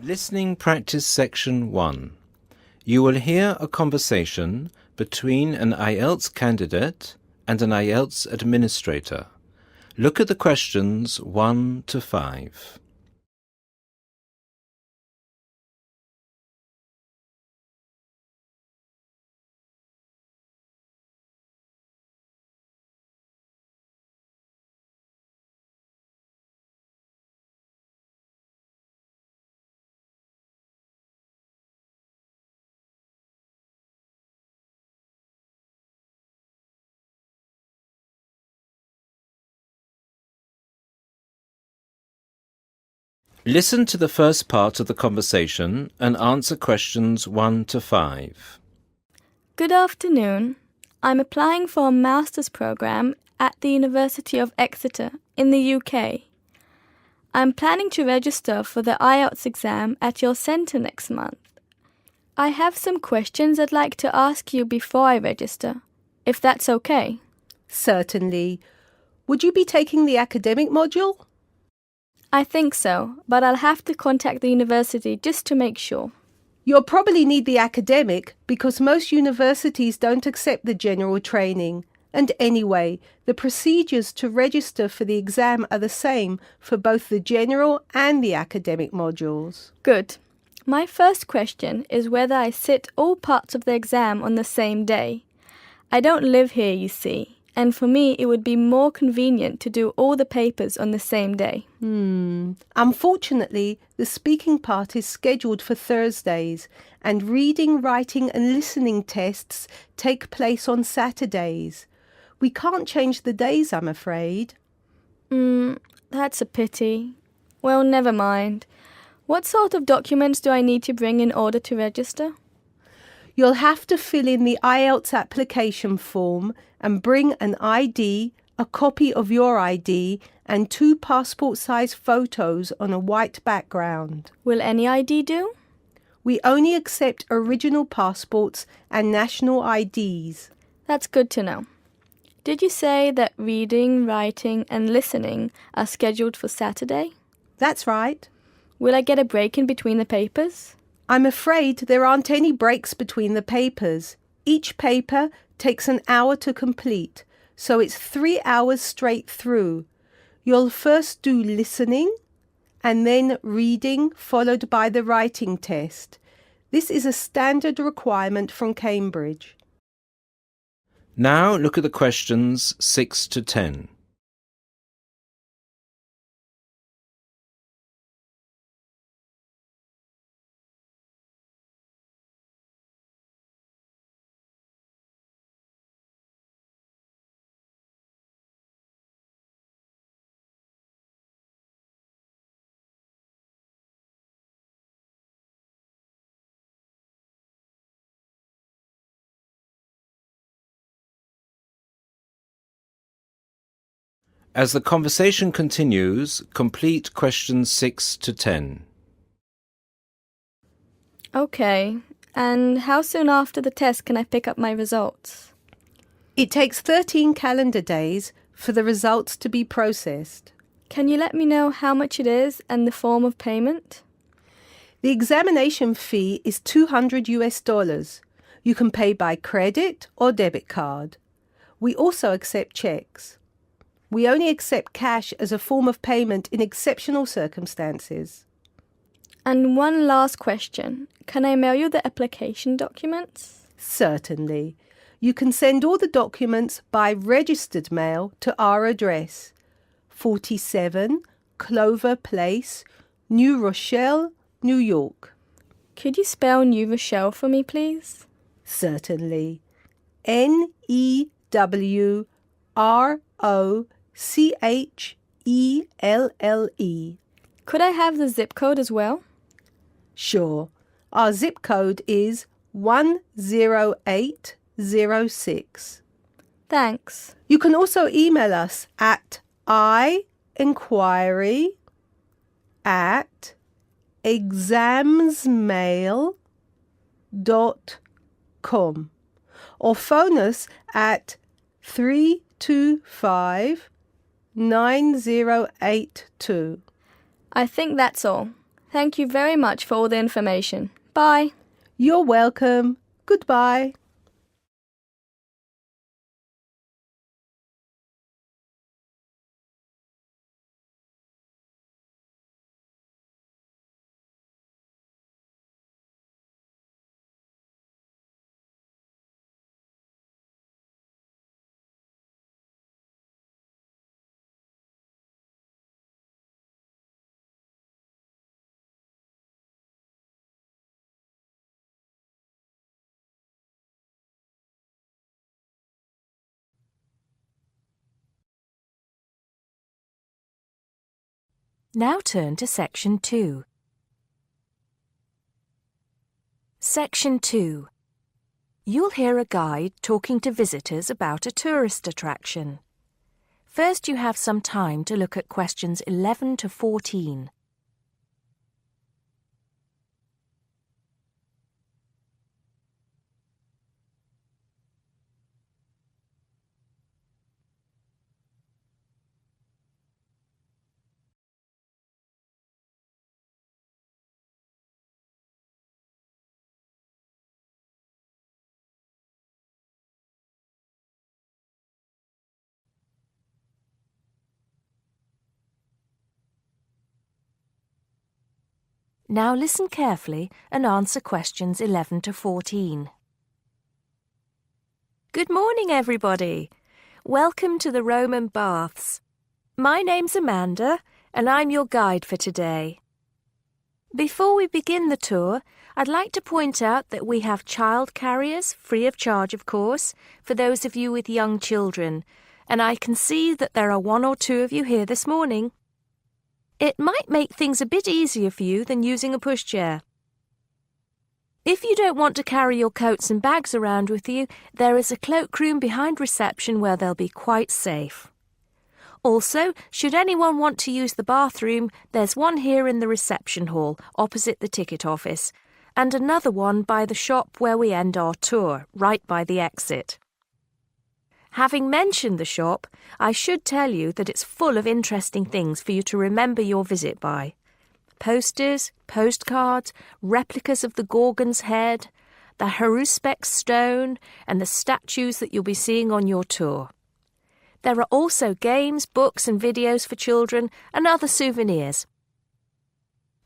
Listening Practice Section 1. You will hear a conversation between an Ielts candidate and an Ielts administrator. Look at the questions 1 to 5. Listen to the first part of the conversation and answer questions 1 to 5. Good afternoon. I'm applying for a master's program at the University of Exeter in the UK. I'm planning to register for the Ielts exam at your centre next month. I have some questions I'd like to ask you before I register, if that's okay. Certainly. Would you be taking the academic module? I think so, but I'll have to contact the university just to make sure. You'll probably need the academic because most universities don't accept the general training. And anyway, the procedures to register for the exam are the same for both the general and the academic modules. Good. My first question is whether I sit all parts of the exam on the same day. I don't live here, you see, and for me it would be more convenient to do all the papers on the same day. Unfortunately, the speaking part is scheduled for Thursdays, and reading, writing and listening tests take place on Saturdays. We can't change the days, I'm afraid. That's a pity. Well, never mind. What sort of documents do I need to bring in order to register? You'll have to fill in the Ielts application form and bring an ID, a copy of your ID, and 2 passport-size photos on a white background. Will any ID do? We only accept original passports and national IDs. That's good to know. Did you say that reading, writing and listening are scheduled for Saturday? That's right. Will I get a break in between the papers? I'm afraid there aren't any breaks between the papers. Each paper takes an hour to complete, so it's 3 hours straight through. You'll first do listening and then reading, followed by the writing test. This is a standard requirement from Cambridge. Now look at the questions 6 to 10. As the conversation continues, complete questions 6 to 10. Okay, and how soon after the test can I pick up my results? It takes 13 calendar days for the results to be processed. Can you let me know how much it is and the form of payment? The examination fee is $200. You can pay by credit or debit card. We also accept checks. We only accept cash as a form of payment in exceptional circumstances. And one last question. Can I mail you the application documents? Certainly. You can send all the documents by registered mail to our address, 47 Clover Place, New Rochelle, New York. Could you spell New Rochelle for me, please? Certainly. Newrochle. Could I have the zip code as well? Sure. Our zip code is 10806. Thanks. You can also email us at inquiry@examsmail.com or phone us at 325-9082. I think that's all. Thank you very much for all the information. Bye. You're welcome. Goodbye. Now turn to Section 2. Section 2. You'll hear a guide talking to visitors about a tourist attraction. First, you have some time to look at questions 11 to 14. Now listen carefully and answer questions 11 to 14. Good morning, everybody. Welcome to the Roman Baths. My name's Amanda, and I'm your guide for today. Before we begin the tour, I'd like to point out that we have child carriers, free of charge, of course, for those of you with young children, and I can see that there are 1 or 2 of you here this morning. It might make things a bit easier for you than using a pushchair. If you don't want to carry your coats and bags around with you, there is a cloakroom behind reception where they'll be quite safe. Also, should anyone want to use the bathroom, there's one here in the reception hall, opposite the ticket office, and another one by the shop where we end our tour, right by the exit. Having mentioned the shop, I should tell you that it's full of interesting things for you to remember your visit by. Posters, postcards, replicas of the Gorgon's head, the Haruspex stone, and the statues that you'll be seeing on your tour. There are also games, books and videos for children and other souvenirs.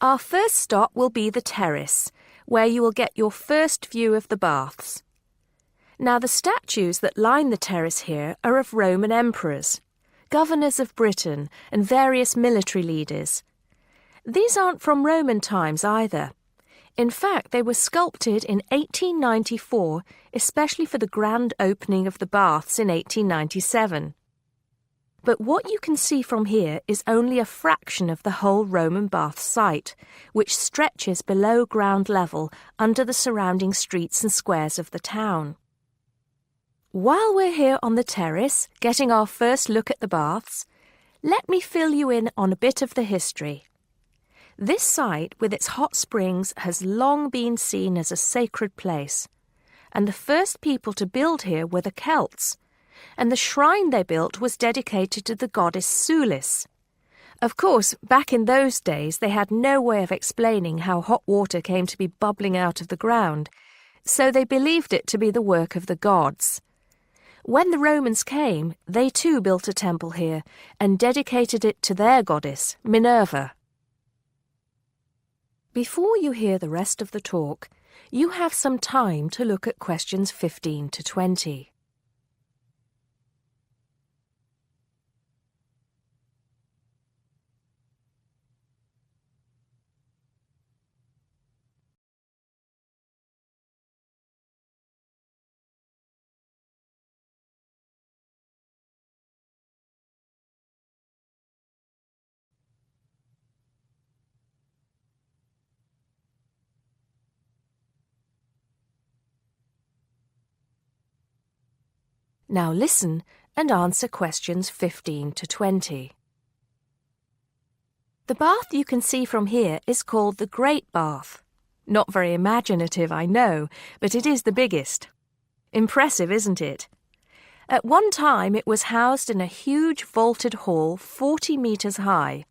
Our first stop will be the terrace, where you will get your first view of the baths. Now, the statues that line the terrace here are of Roman emperors, governors of Britain, and various military leaders. These aren't from Roman times either. In fact, they were sculpted in 1894, especially for the grand opening of the baths in 1897. But what you can see from here is only a fraction of the whole Roman bath site, which stretches below ground level under the surrounding streets and squares of the town. While we're here on the terrace, getting our first look at the baths, let me fill you in on a bit of the history. This site, with its hot springs, has long been seen as a sacred place, and the first people to build here were the Celts, and the shrine they built was dedicated to the goddess Sulis. Of course, back in those days they had no way of explaining how hot water came to be bubbling out of the ground, so they believed it to be the work of the gods. When the Romans came, they too built a temple here and dedicated it to their goddess, Minerva. Before you hear the rest of the talk, you have some time to look at questions 15 to 20. Now listen and answer questions 15 to 20. The bath you can see from here is called the Great Bath. Not very imaginative, I know, but it is the biggest. Impressive, isn't it? At one time it was housed in a huge vaulted hall 40 metres high,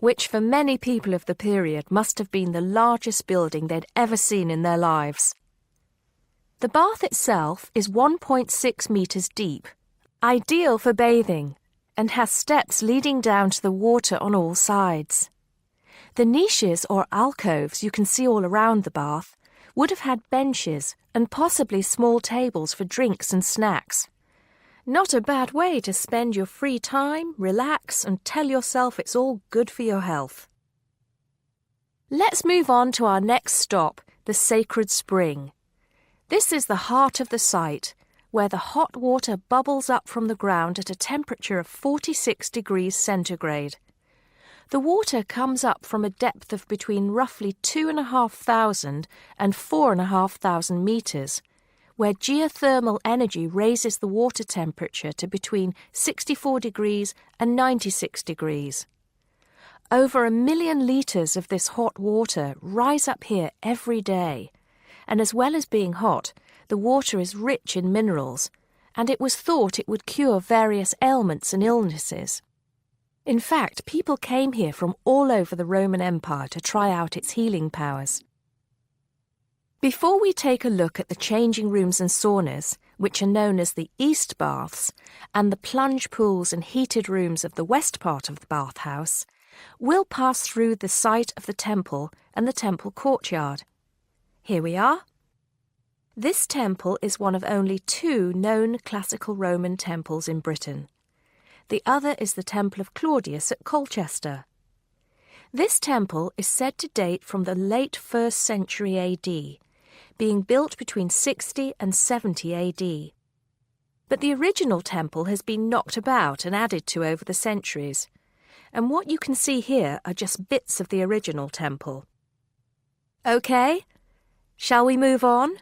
which for many people of the period must have been the largest building they'd ever seen in their lives. The bath itself is 1.6 metres deep, ideal for bathing, and has steps leading down to the water on all sides. The niches or alcoves you can see all around the bath would have had benches and possibly small tables for drinks and snacks. Not a bad way to spend your free time, relax, and tell yourself it's all good for your health. Let's move on to our next stop, the sacred spring. This is the heart of the site, where the hot water bubbles up from the ground at a temperature of 46 degrees centigrade. The water comes up from a depth of between roughly 2,500 and 4,500 metres, where geothermal energy raises the water temperature to between 64 degrees and 96 degrees. Over 1 million litres of this hot water rise up here every day, and as well as being hot, the water is rich in minerals, and it was thought it would cure various ailments and illnesses. In fact, people came here from all over the Roman Empire to try out its healing powers. Before we take a look at the changing rooms and saunas, which are known as the East Baths, and the plunge pools and heated rooms of the west part of the bathhouse, we'll pass through the site of the temple and the temple courtyard. Here we are. This temple is one of only 2 known classical Roman temples in Britain. The other is the Temple of Claudius at Colchester. This temple is said to date from the late 1st century AD, being built between 60 and 70 AD. But the original temple has been knocked about and added to over the centuries, and what you can see here are just bits of the original temple. OK, shall we move on?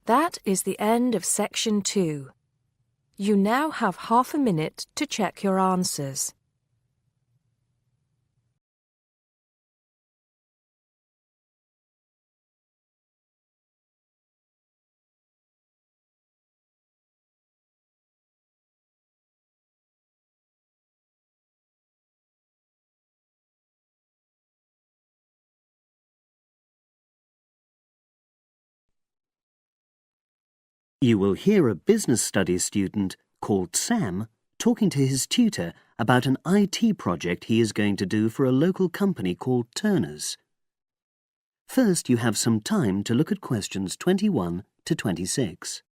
That is the end of section 2. You now have half a minute to check your answers. You will hear a business studies student called Sam talking to his tutor about an IT project he is going to do for a local company called Turner's. First, you have some time to look at questions 21 to 26.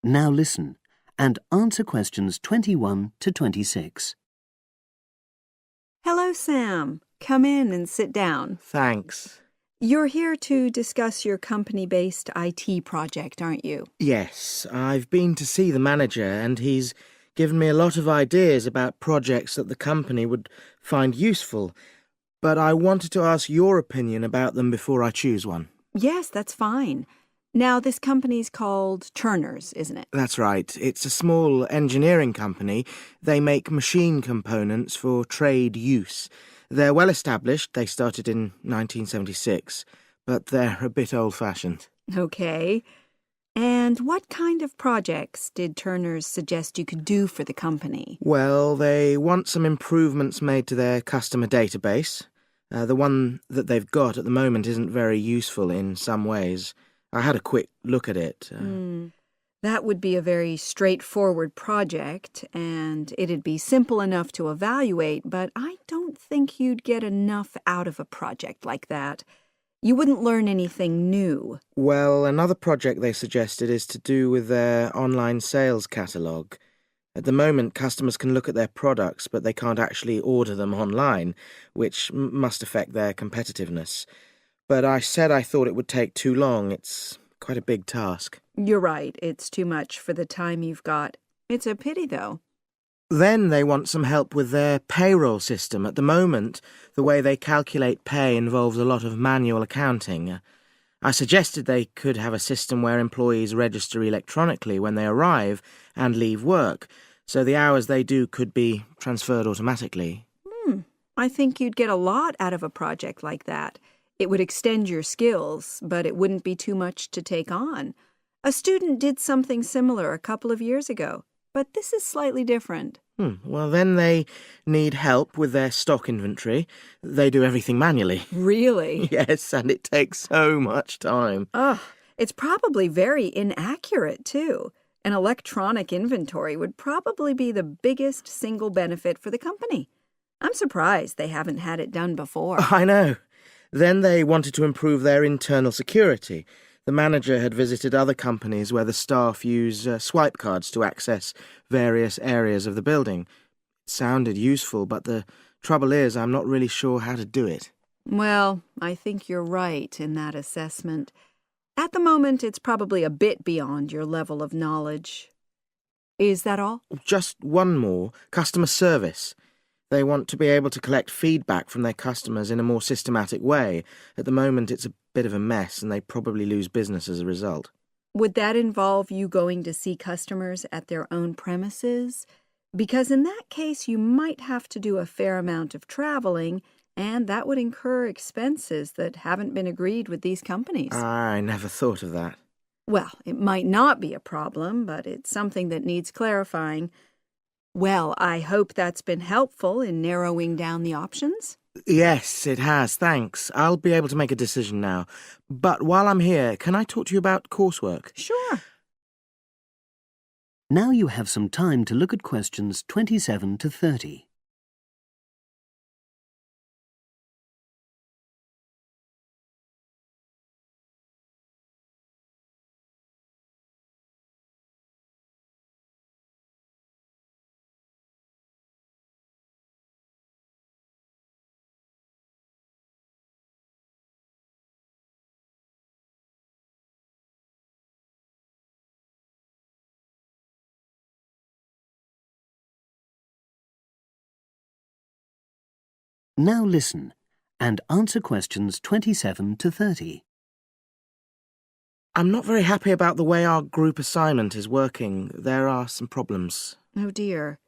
Now listen and answer questions 21 to 26. Hello, Sam. Come in and sit down. Thanks. You're here to discuss your company-based IT project, aren't you? Yes, I've been to see the manager and he's given me a lot of ideas about projects that the company would find useful, but I wanted to ask your opinion about them before I choose one. Yes, that's fine. Now, this company's called Turner's, isn't it? That's right. It's a small engineering company. They make machine components for trade use. They're well established. They started in 1976, but they're a bit old-fashioned. Okay. And what kind of projects did Turner's suggest you could do for the company? Well, they want some improvements made to their customer database. The one that they've got at the moment isn't very useful in some ways. I had a quick look at it. That would be a very straightforward project, and it'd be simple enough to evaluate, but I don't think you'd get enough out of a project like that. You wouldn't learn anything new. Well, another project they suggested is to do with their online sales catalogue. At the moment, customers can look at their products, but they can't actually order them online, which must affect their competitiveness. But I said I thought it would take too long. It's quite a big task. You're right. It's too much for the time you've got. It's a pity, though. Then they want some help with their payroll system. At the moment, the way they calculate pay involves a lot of manual accounting. I suggested they could have a system where employees register electronically when they arrive and leave work, so the hours they do could be transferred automatically. I think you'd get a lot out of a project like that. It would extend your skills, but it wouldn't be too much to take on. A student did something similar a couple of years ago, but this is slightly different. Well, then they need help with their stock inventory. They do everything manually. Really? Yes, and it takes so much time. It's probably very inaccurate, too. An electronic inventory would probably be the biggest single benefit for the company. I'm surprised they haven't had it done before. I know. Then they wanted to improve their internal security. The manager had visited other companies where the staff use swipe cards to access various areas of the building. It sounded useful, but the trouble is I'm not really sure how to do it. Well, I think you're right in that assessment. At the moment, it's probably a bit beyond your level of knowledge. Is that all? Just one more. Customer service. They want to be able to collect feedback from their customers in a more systematic way. At the moment, it's a bit of a mess, and they probably lose business as a result. Would that involve you going to see customers at their own premises? Because in that case, you might have to do a fair amount of traveling, and that would incur expenses that haven't been agreed with these companies. I never thought of that. Well, it might not be a problem, but it's something that needs clarifying. Well, I hope that's been helpful in narrowing down the options. Yes, it has, thanks. I'll be able to make a decision now. But while I'm here, can I talk to you about coursework? Sure. Now you have some time to look at questions 27 to 30. Now listen and answer questions 27 to 30. I'm not very happy about the way our group assignment is working. There are some problems. Oh, dear.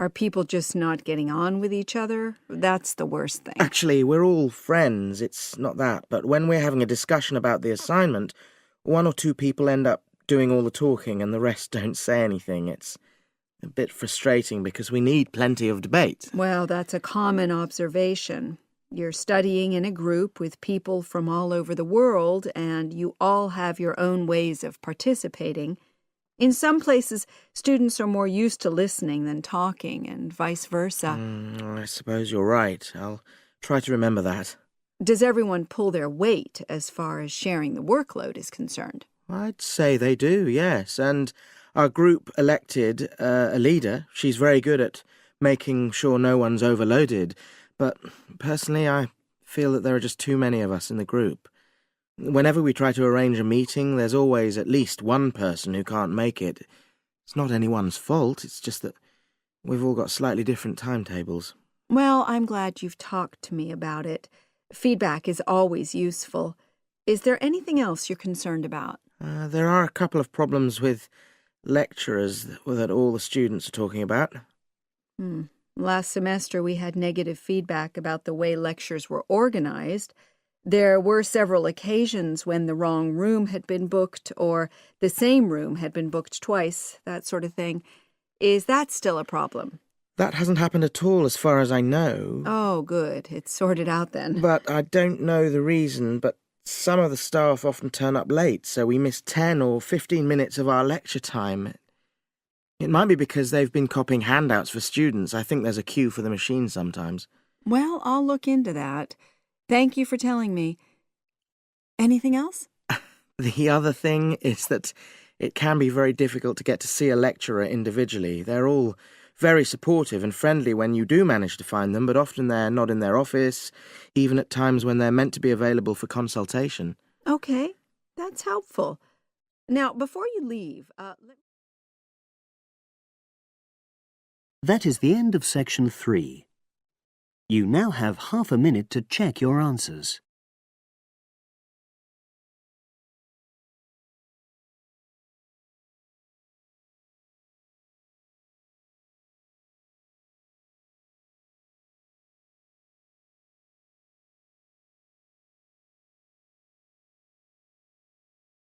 Are people just not getting on with each other? That's the worst thing. Actually, we're all friends, it's not that. But when we're having a discussion about the assignment, one or two people end up doing all the talking and the rest don't say anything. It's a bit frustrating because we need plenty of debate. Well, that's a common observation. You're studying in a group with people from all over the world, and you all have your own ways of participating. In some places, students are more used to listening than talking, and vice versa. I suppose you're right. I'll try to remember that. Does everyone pull their weight as far as sharing the workload is concerned? I'd say they do, yes. And our group elected a leader. She's very good at making sure no one's overloaded. But personally, I feel that there are just too many of us in the group. Whenever we try to arrange a meeting, there's always at least one person who can't make it. It's not anyone's fault, it's just that we've all got slightly different timetables. Well, I'm glad you've talked to me about it. Feedback is always useful. Is there anything else you're concerned about? There are a couple of problems with lecturers that all the students are talking about. Last semester we had negative feedback about the way lectures were organized. There were several occasions when the wrong room had been booked or the same room had been booked twice, that sort of thing. Is that still a problem? That hasn't happened at all as far as I know. Oh, good. It's sorted out then. But I don't know the reason, but some of the staff often turn up late, so we miss 10 or 15 minutes of our lecture time. It might be because they've been copying handouts for students. I think there's a queue for the machine sometimes. Well, I'll look into that. Thank you for telling me. Anything else? The other thing is that it can be very difficult to get to see a lecturer individually. They're all very supportive and friendly when you do manage to find them, but often they're not in their office, even at times when they're meant to be available for consultation. Okay, that's helpful. Now, before you leave, That is the end of section 3. You now have half a minute to check your answers.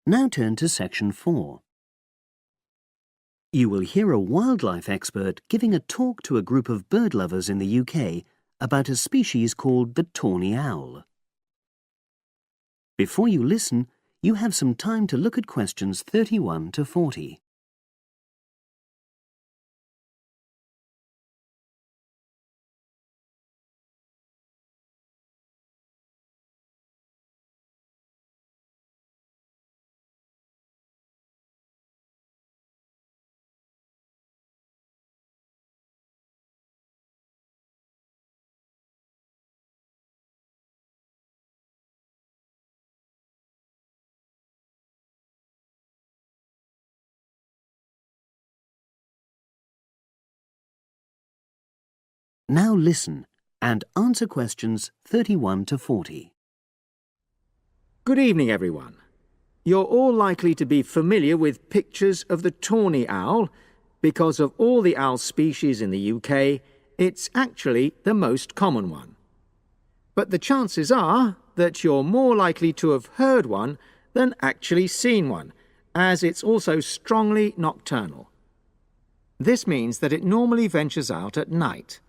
Now turn to section 4. You will hear a wildlife expert giving a talk to a group of bird lovers in the UK about a species called the tawny owl. Before you listen, you have some time to look at questions 31 to 40. Now listen and answer questions 31 to 40. Good evening, everyone. You're all likely to be familiar with pictures of the tawny owl. Because of all the owl species in the UK, it's actually the most common one. But the chances are that you're more likely to have heard one than actually seen one, as it's also strongly nocturnal. This means that it normally ventures out at night.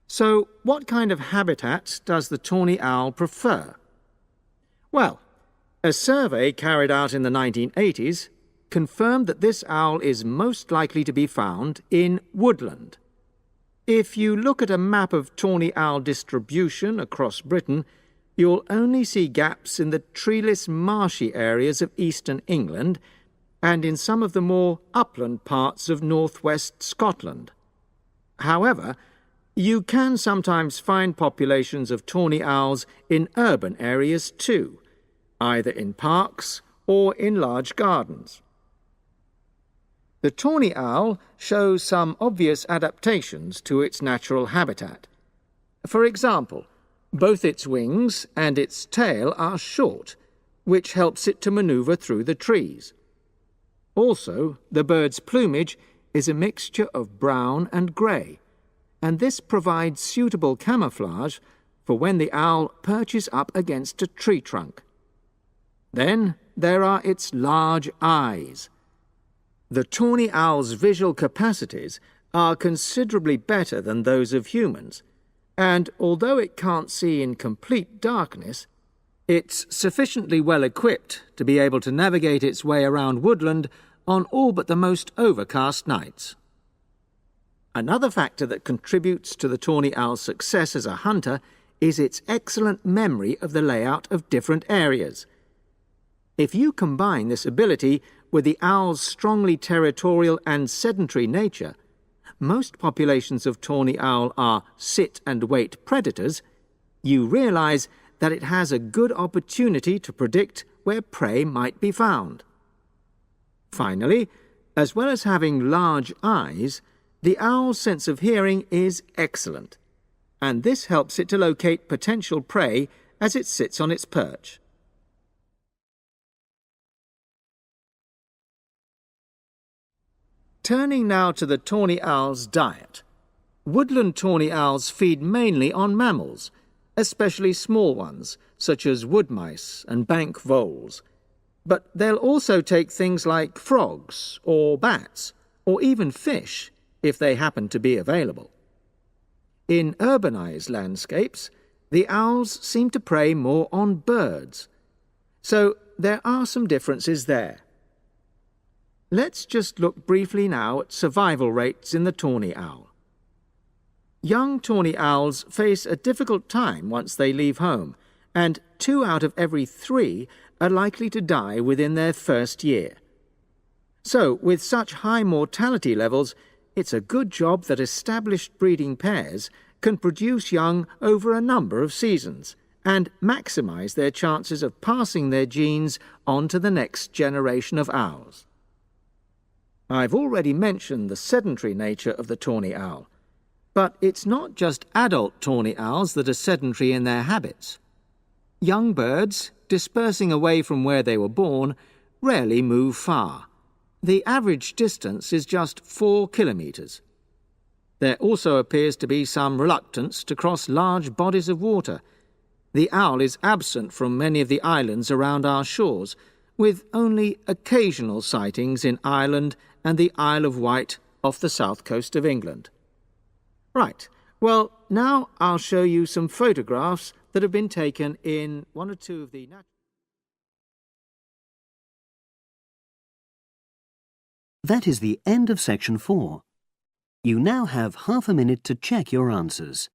So, what kind of habitat does the tawny owl prefer? Well, a survey carried out in the 1980s confirmed that this owl is most likely to be found in woodland. If you look at a map of tawny owl distribution across Britain, you'll only see gaps in the treeless marshy areas of eastern England and in some of the more upland parts of northwest Scotland. However, you can sometimes find populations of tawny owls in urban areas too, either in parks or in large gardens. The tawny owl shows some obvious adaptations to its natural habitat. For example, both its wings and its tail are short, which helps it to maneuver through the trees. Also, the bird's plumage is a mixture of brown and grey, and this provides suitable camouflage for when the owl perches up against a tree trunk. Then there are its large eyes. The tawny owl's visual capacities are considerably better than those of humans, and although it can't see in complete darkness, it's sufficiently well equipped to be able to navigate its way around woodland on all but the most overcast nights. Another factor that contributes to the tawny owl's success as a hunter is its excellent memory of the layout of different areas. If you combine this ability with the owl's strongly territorial and sedentary nature, most populations of tawny owl are sit-and-wait predators, you realize that it has a good opportunity to predict where prey might be found. Finally, as well as having large eyes, the owl's sense of hearing is excellent, and this helps it to locate potential prey as it sits on its perch. Turning now to the tawny owl's diet. Woodland tawny owls feed mainly on mammals, especially small ones, such as wood mice and bank voles. But they'll also take things like frogs or bats, or even fish, if they happen to be available. In urbanized landscapes, the owls seem to prey more on birds. So there are some differences there. Let's just look briefly now at survival rates in the tawny owl. Young tawny owls face a difficult time once they leave home, and 2 out of every 3 are likely to die within their first year. So, with such high mortality levels, it's a good job that established breeding pairs can produce young over a number of seasons and maximize their chances of passing their genes on to the next generation of owls. I've already mentioned the sedentary nature of the tawny owl. But it's not just adult tawny owls that are sedentary in their habits. Young birds, dispersing away from where they were born, rarely move far. The average distance is just 4 kilometres. There also appears to be some reluctance to cross large bodies of water. The owl is absent from many of the islands around our shores, with only occasional sightings in Ireland and the Isle of Wight off the south coast of England. Right, well, now I'll show you some photographs that have been taken in one or two of the... That is the end of section 4. You now have half a minute to check your answers.